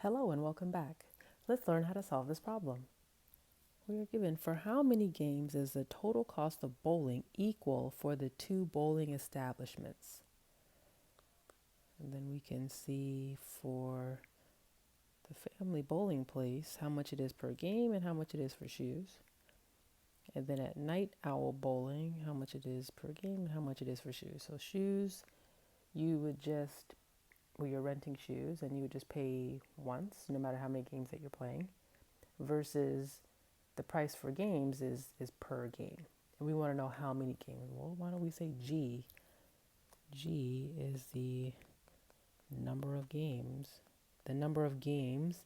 Hello and welcome back. Let's learn how to solve this problem. We are given for how many games is the total cost of bowling equal for the two bowling establishments? And then we can see for the family bowling place how much it is per game and how much it is for shoes. And then at Night Owl Bowling, how much it is per game and how much it is for shoes. So shoes, you would just, well, you're renting shoes and you would just pay once, no matter how many games that you're playing, versus the price for games is per game. And we want to know how many games. Well, why don't we say G? G is the number of games. The number of games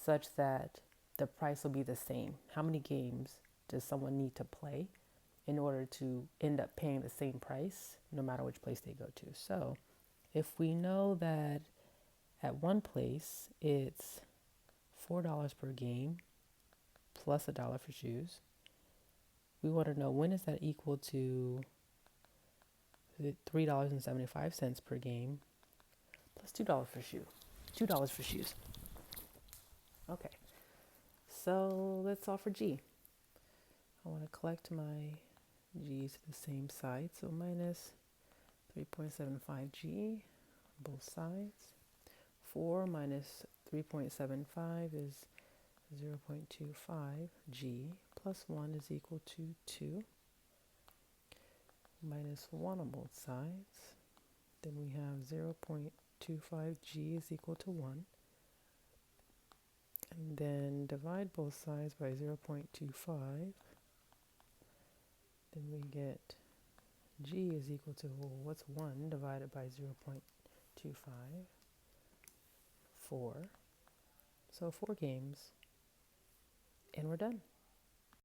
such that the price will be the same. How many games does someone need to play in order to end up paying the same price no matter which place they go to? So if we know that at one place it's $4 per game plus $1 for shoes, we want to know when is that equal to $3.75 per game plus $2 for shoe. $2 for shoes. Okay, so let's solve for G. I want to collect my G's to the same side, so minus 3.75G both sides. 4 minus 3.75 is 0.25G plus 1 is equal to 2 minus 1 on both sides. Then we have 0.25G is equal to 1. And then divide both sides by 0.25. Then we get G is equal to, well, what's 1 divided by 0.25? 4. So 4 games. And we're done.